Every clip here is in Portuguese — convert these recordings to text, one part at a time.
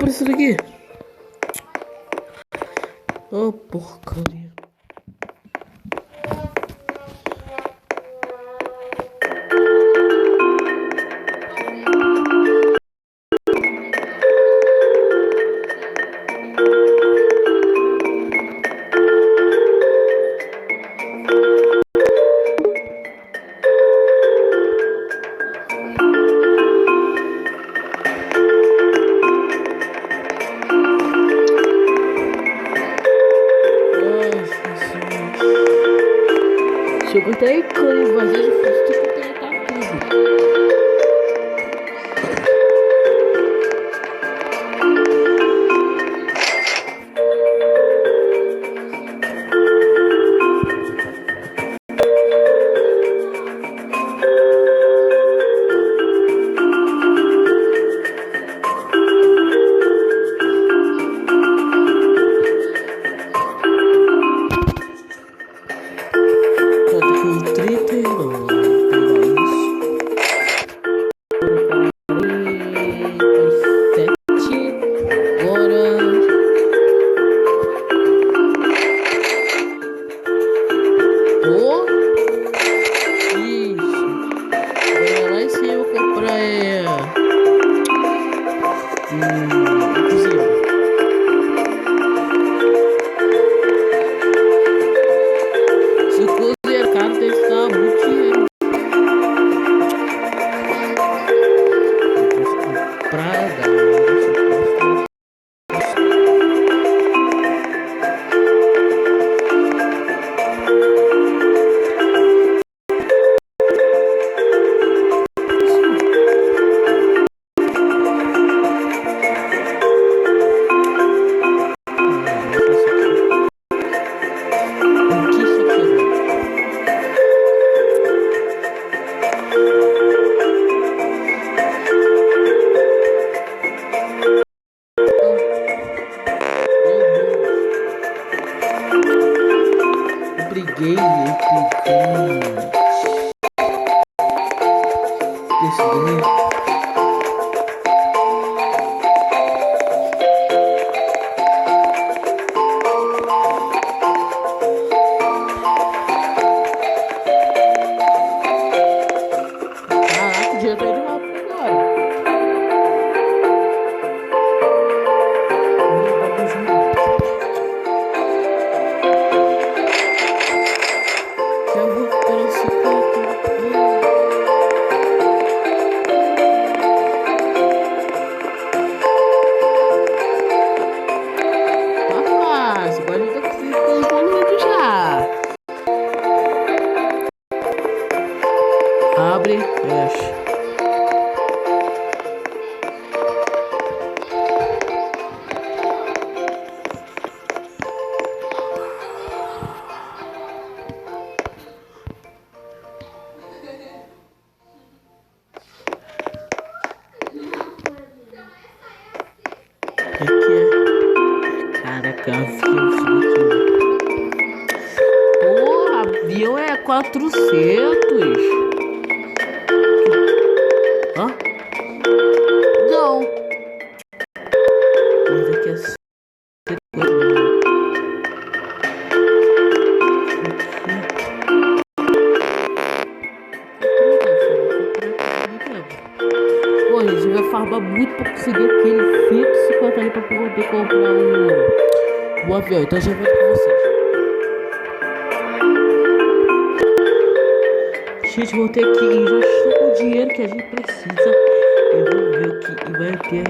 aparecendo aqui? Oh, porcaria. Se eu cortar aí, mas é difícil de completar tudo. Abre, fecha. Aqui é. Caraca, avião isso daqui. Pô, avião é 400. Hã? Não. Mas aqui é 50. Pô, a gente vai farmar muito pra conseguir aquele 150 ali pra poder comprar o avião. Então já volto com vocês. Gente, vou ter aqui e já estou com o dinheiro que a gente precisa. Eu vou ver o que vai ter aqui.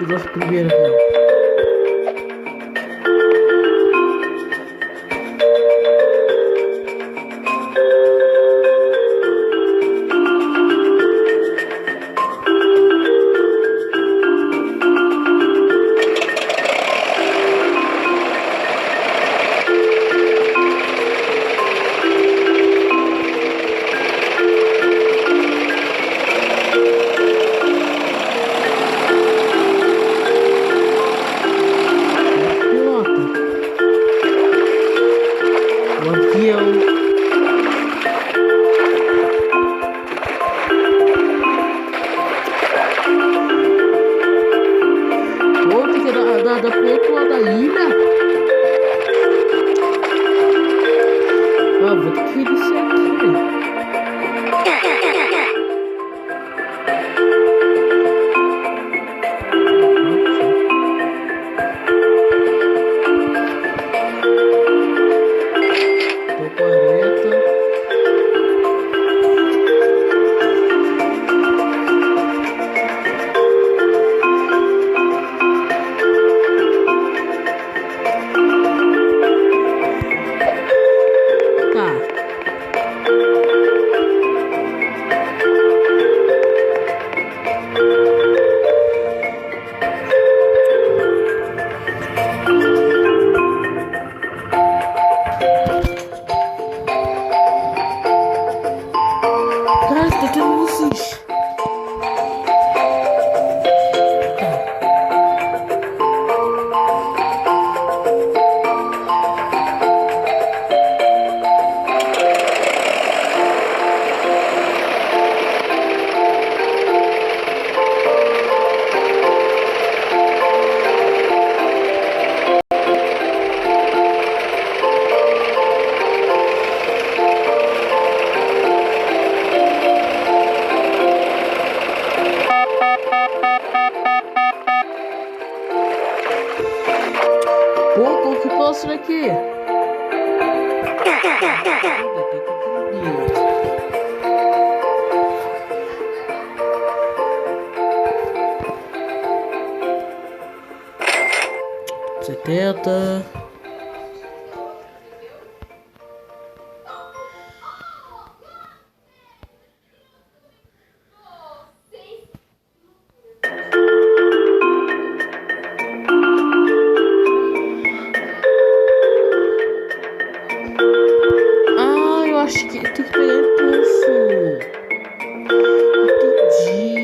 O nosso primeiro avião. pro outro lado da ilha? Ah, vou ter que iniciar aqui. Cara, tá tendo luzes. Pô, como que posso aqui? Setenta. Acho que tem que pegar impulso. Entendi.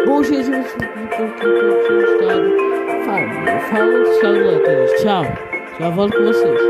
Bom, gente, eu vou fala, tchau, tchau, já volto com vocês.